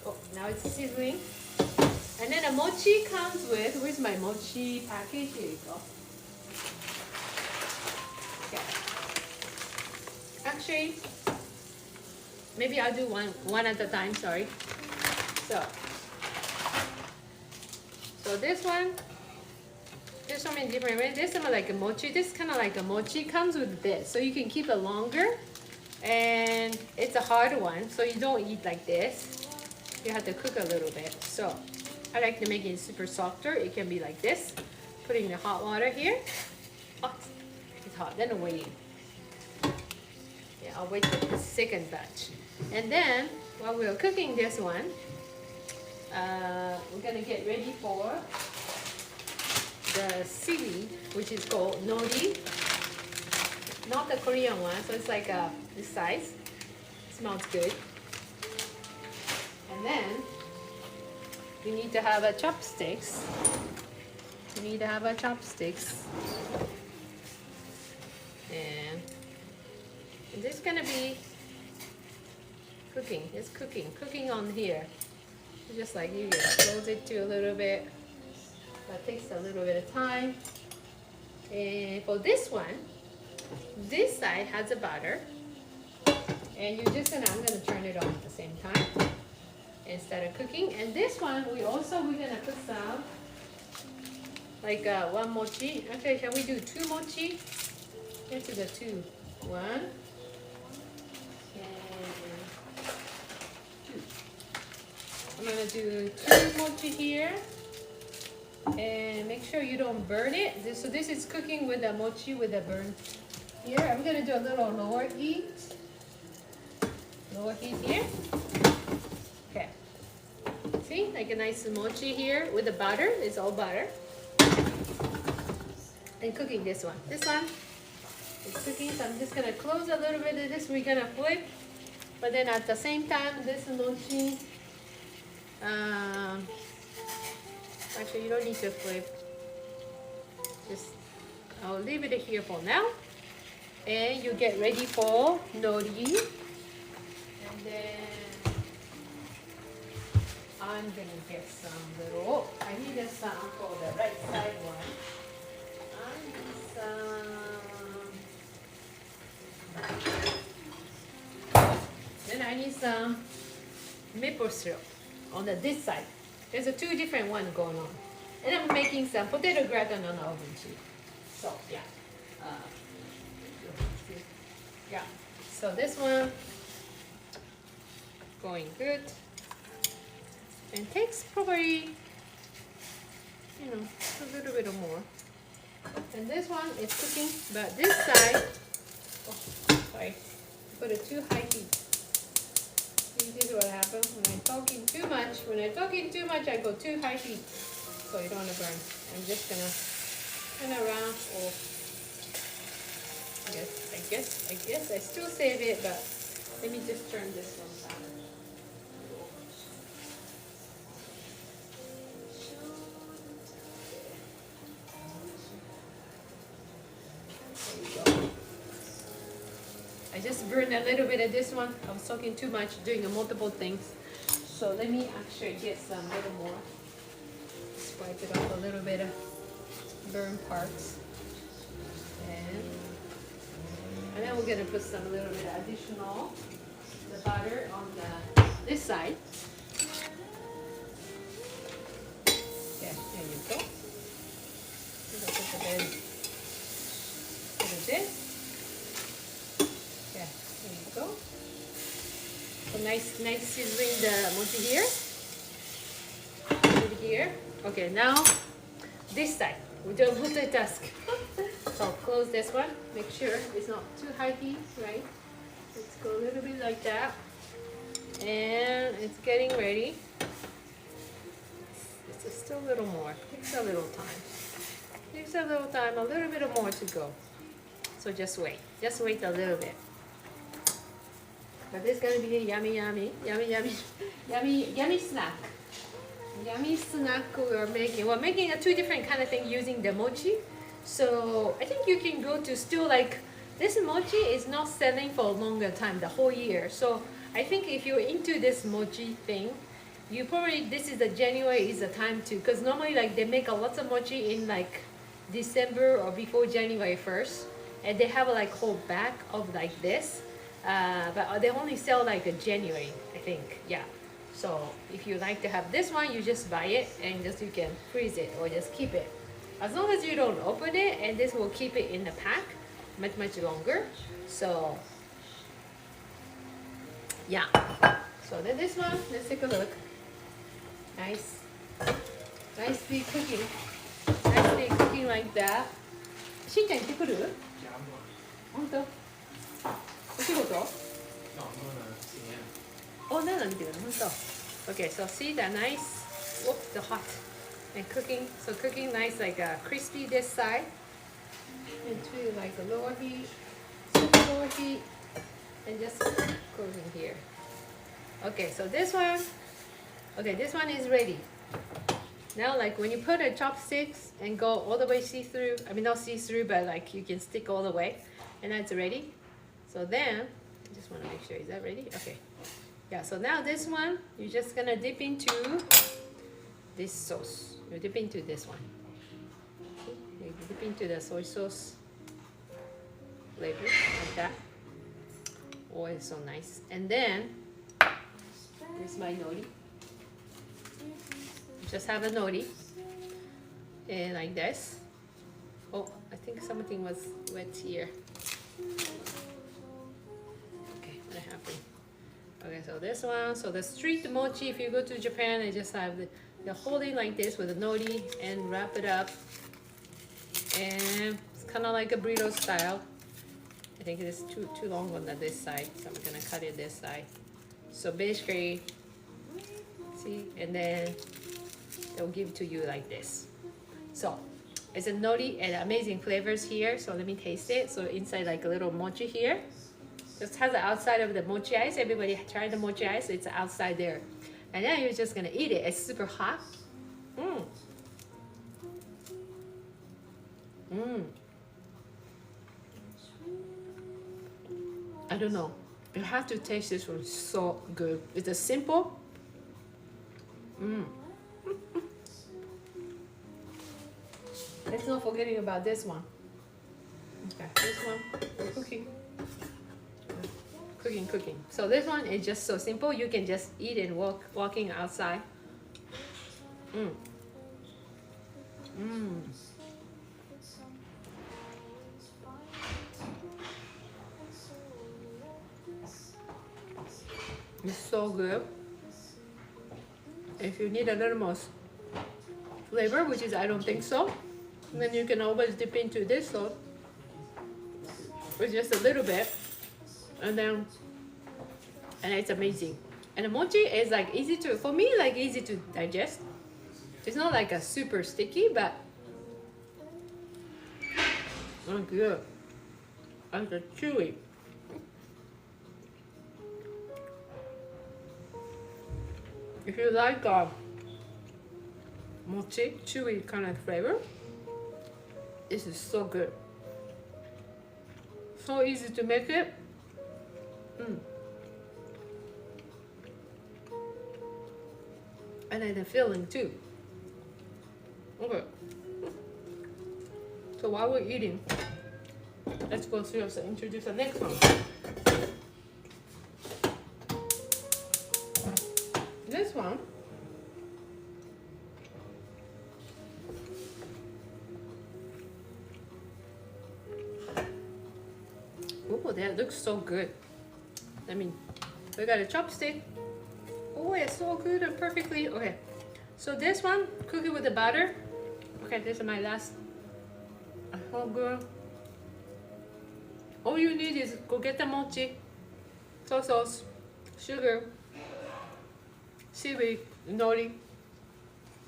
oh, now it's sizzling. And then a mochi comes with, where's my mochi package? Here you go. Okay. Actually, maybe I'll do one at a time, sorry. So this one, there's so many different ways. This is like a mochi. This is kind of like a mochi. Comes with this, so you can keep it longer. And it's a hard one, so you don't eat like this. You have to cook a little bit. So I like to make it super softer. It can be like this. Putting the hot water here. Oh, it's hot. Then wait. Yeah, I'll wait for the second batch. And then while we're cooking this one, we're gonna get ready for the seaweed, which is called nori. Not the Korean one, so it's like this size. Smells good. And then you need to have a chopsticks. You need to have a chopsticks. And this is gonna be cooking. It's cooking on here. Just like you just close it to a little bit. That takes a little bit of time. And for this one, this side has a butter. And I'm gonna turn it on at the same time instead of cooking. And this one, we're gonna put some, like one mochi. Actually, shall we do two mochi? Let's do the two. One. I'm gonna do two mochi here, and make sure you don't burn it. So this is cooking with the mochi with the burn here. I'm gonna do a little lower heat here. Okay, see, like a nice mochi here with the butter. It's all butter. And cooking this one. This one is cooking, so I'm just gonna close a little bit of this. We're gonna flip, but then at the same time, this mochi. Actually, you don't need to flip. Just, I'll leave it here for now. And you get ready for nori. And then I'm gonna get some little, I need some for the right side one. Then I need some maple syrup on this side. There's a two different one going on. And I'm making some potato gratin on the oven too. So yeah. Yeah. So this one going good. And takes probably, a little bit more. And this one is cooking, but this side, oh, sorry, put it too high heat. This is what happens when I'm talking too much. When I'm talking too much, I go too high heat, so you don't want to burn. I'm just gonna turn around. Or I guess I still save it, but let me just turn this one down. I just burned a little bit of this one. I was talking too much, doing multiple things. So let me actually get some little more. Swipe it off a little bit of burn parts. And then we're gonna put some little bit additional the butter on this side. Okay, there you go. Put a bit of this. Yeah, there you go. So nice sizzling the mochi here. Over here. Okay, now this side. We don't multitask. So I'll close this one. Make sure it's not too high heat, right? Let's go a little bit like that. And it's getting ready. It's just a little more. Takes a little time. Takes a little time, a little bit more to go. So just wait. Just wait a little bit. But this is gonna be a yummy snack. Yummy snack we're making. We're making a two different kind of thing using the mochi. So I think you can go to still like this mochi is not selling for a longer time, the whole year. So I think if you're into this mochi thing, you probably, this is the January is the time to, because normally like they make a lots of mochi in like December or before January 1st, and they have like whole bag of like this, but they only sell like a January, I think. Yeah, so if you like to have this one, you just buy it and just you can freeze it or just keep it, as long as you don't open it, and this will keep it in the pack much longer. So yeah, so then this one, let's take a look. Nice, nicely cooking like that. しんちゃん行ってくる？本当？お仕事？ Oh, no, I'm doing it. Okay, so see that nice, whoop, the hot, and cooking. So cooking nice, like crispy this side, and to like the lower heat, super lower heat, and just cooking here. Okay, so this one, okay, this one is ready. Now, like when you put a chopsticks and go all the way see-through, I mean not see-through, but like you can stick all the way, and that's ready. So then, I just want to make sure, is that ready? Okay. Yeah, so now this one, you're just gonna dip into this sauce. You dip into this one. You dip into the soy sauce flavor, like that. Oh, it's so nice. And then, here's my nori. Just have a nori, and like this. Oh, I think something was wet here. Okay, what happened? Okay, so this one, so the street mochi, if you go to Japan, they just have the holding like this with a nori and wrap it up. And it's kind of like a burrito style. I think it is too long on this side, so I'm gonna cut it this side. So basically, see, and then they'll give it to you like this. So it's a nori and amazing flavors here. So let me taste it. So inside like a little mochi here. Just has the outside of the mochi ice. Everybody tried the mochi ice. It's outside there. And then you're just gonna eat it. It's super hot. I don't know. You have to taste this one. So good. It's a simple. Let's not forgetting about this one. Okay, this one, cooking. So this one is just so simple. You can just eat and walking outside. It's so good. If you need a little more flavor, which is I don't think so, then you can always dip into this sauce with just a little bit, and it's amazing. And the mochi is like easy to, for me, like easy to digest. It's not like a super sticky, but good. And the chewy. If you like mochi, chewy kind of flavor, this is so good. So easy to make it. And then the filling too. Okay. So while we're eating, let's go seriously introduce the next one. This one, oh, that looks so good. I mean, we got a chopstick. Oh, it's so good and perfectly. Okay, so this one, cook it with the butter. Okay, this is my last. So good. All you need is go get the mochi, soy sauce, sugar, seaweed, nori.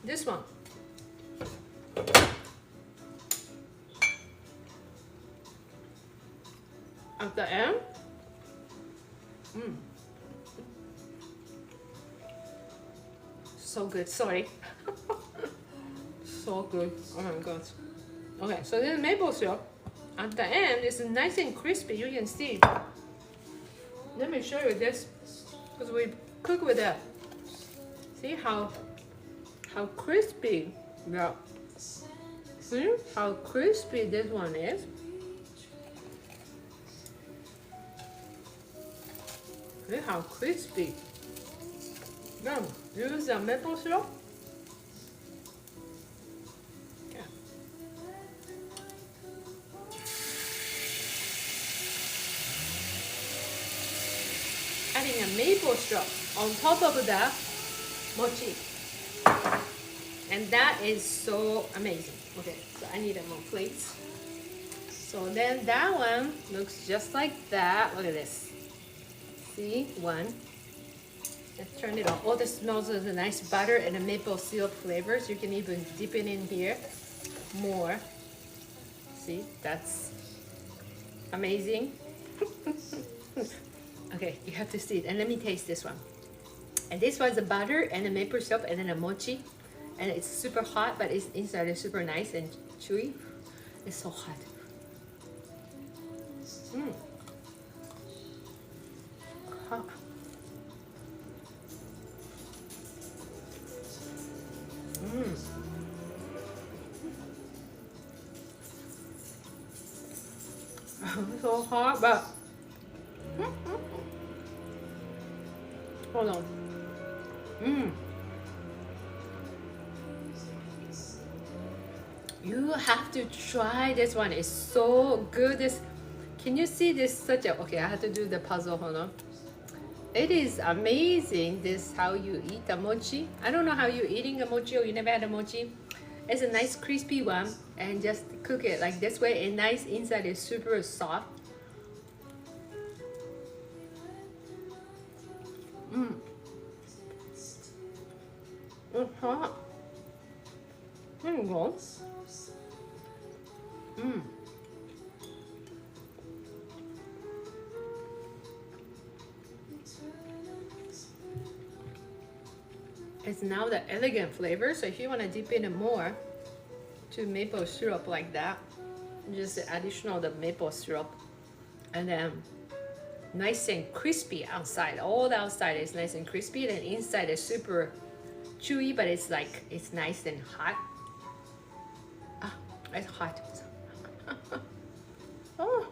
This one. At the end, so good. Sorry. So good. Oh my god. Okay, so this maple syrup. At the end, it's nice and crispy. You can see. Let me show you this because we cook with that. See how crispy. Yeah. See how crispy this one is. See how crispy. Yeah. Use the maple syrup. Yeah. Adding a maple syrup on top of the mochi. And that is so amazing. Okay, so I need more plates. So then that one looks just like that. Look at this. See, one. Let's turn it on. Oh, this smells of the nice butter and the maple syrup flavors. You can even dip it in here more. See, that's amazing. Okay, you have to see it. And let me taste this one. And this was the butter and the maple syrup and then the mochi. And it's super hot, but it's inside is super nice and chewy. It's so hot. Mmm. Hot. Mmm. So hot, but hold on. Mmm. You have to try this one. It's so good. This, can you see this? Such a, okay, I have to do the puzzle. Hold on. It is amazing. This how you eat the mochi. I don't know how you're eating a mochi or you never had a mochi. It's a nice crispy one, and just cook it like this way. And nice inside is super soft. Mmm. It's hot. There you go. Mmm. It's now the elegant flavor. So if you want to dip in more to maple syrup like that, just additional the maple syrup, and then nice and crispy outside. All the outside is nice and crispy, and inside is super chewy, but it's like it's nice and hot. Ah, it's hot. Oh.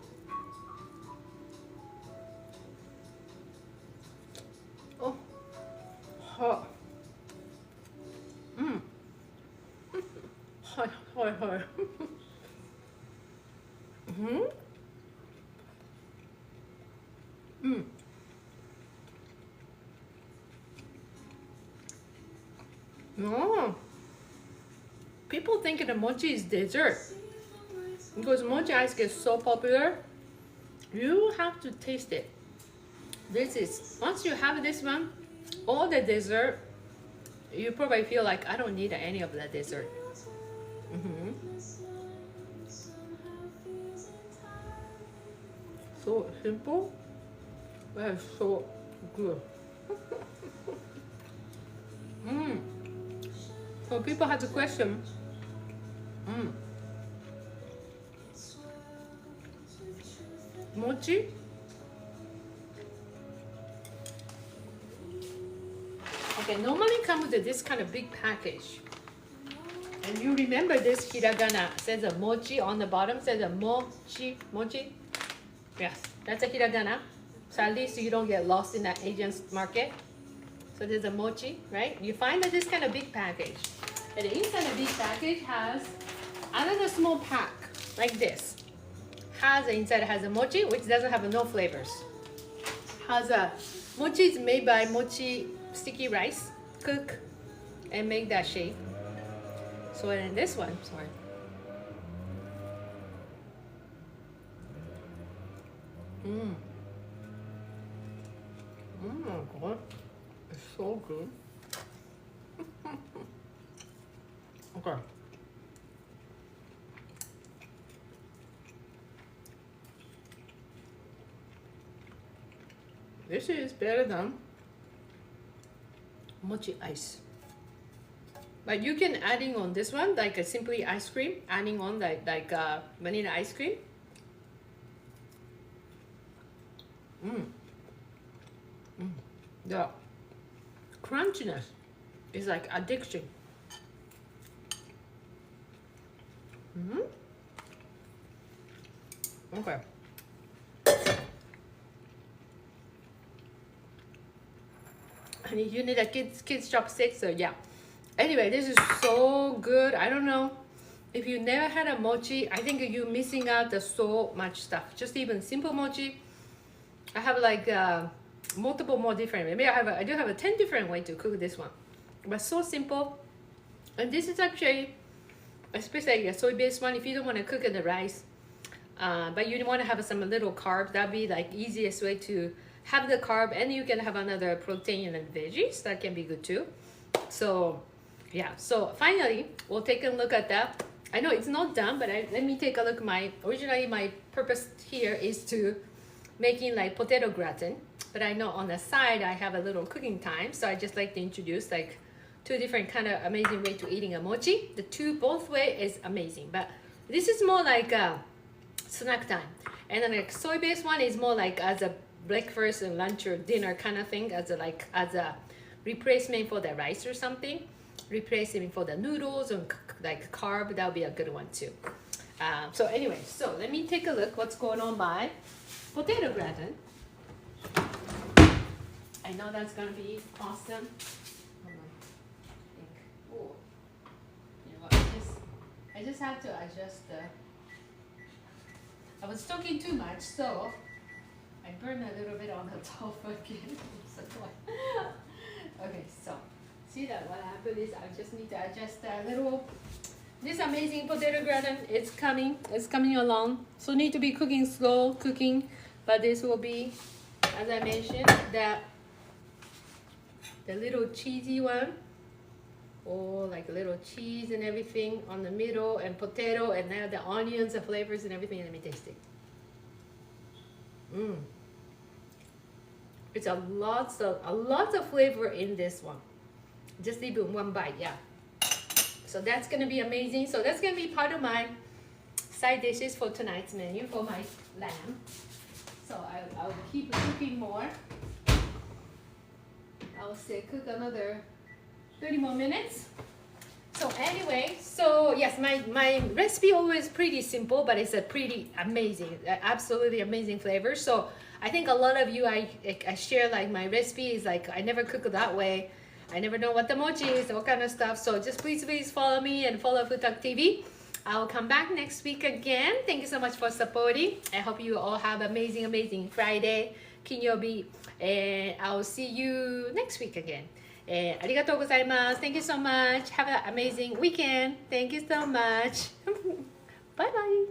Oh. Hot. Mmm. Hot, hot, hot. Mm-hmm. Mmm. No. People think the mochi is dessert. Because mochi ice gets so popular, you have to taste it. This is, once you have this one, all the dessert, you probably feel like I don't need any of the dessert. Mm-hmm. So simple, but so good. Mmm. So people have the question. Mmm. Mochi. Okay, normally come with this kind of big package. And you remember this hiragana says a mochi on the bottom, says a mochi, mochi. Yes, that's a hiragana. So at least you don't get lost in that Asian market. So there's a mochi, right? You find that this kind of big package. And inside the big package has another small pack like this. Inside has a mochi, which doesn't have no flavors. Has a mochi is made by mochi sticky rice, cook and make that shape. So in this one, sorry. Mmm. Oh my god, it's so good. Okay. This is better than mochi ice. But you can adding on this one like a simply ice cream, adding on like vanilla ice cream. Mmm. Mmm. The crunchiness is like addiction. Okay. And you need a kids chopsticks, so yeah. Anyway, this is so good. I don't know if you never had a mochi. I think you're missing out the so much stuff. Just even simple mochi. I have like multiple more different. Maybe I do have a 10 different way to cook this one, but so simple. And this is actually especially a soy-based one. If you don't want to cook in the rice, but you want to have some little carb, that'd be like easiest way to have the carb, and you can have another protein and veggies. That can be good too. So yeah, so finally we'll take a look at that. I know it's not done, but let me take a look. Originally my purpose here is to making like potato gratin, but I know on the side I have a little cooking time, so I just like to introduce like two different kind of amazing way to eating a mochi. Both way is amazing, but this is more like a snack time, and then like soy-based one is more like as a breakfast and lunch or dinner kind of thing, as a replacement for the rice or something, replacement for the noodles and like carb. That would be a good one too. So anyway, so let me take a look what's going on by potato gratin. I know that's gonna be awesome. Oh, you know what? I just have to adjust the. I was talking too much, so I burned a little bit on the top again. Okay, so see that what happened is I just need to adjust a little. This amazing potato gratin, it's coming along. So need to be cooking slow cooking, but this will be, as I mentioned, the little cheesy one, or like a little cheese and everything on the middle, and potato, and now the onions, the flavors and everything. Let me taste it. It's a lot of flavor in this one. Just even one bite, yeah. So that's gonna be amazing. So that's gonna be part of my side dishes for tonight's menu for my lamb. So I'll keep cooking more. I'll say cook another 30 more minutes. So anyway, so yes, my recipe always pretty simple, but it's a pretty amazing, absolutely amazing flavor. So I think a lot of you, I share like my recipe is like, I never cook that way. I never know what the mochi is, all kind of stuff. So just please follow me and follow Food Talk TV. I'll come back next week again. Thank you so much for supporting. I hope you all have amazing Friday, Kinyobi, and I'll see you next week again. ありがとうございます。Thank you so much. Have an amazing weekend. Thank you so much. Bye bye.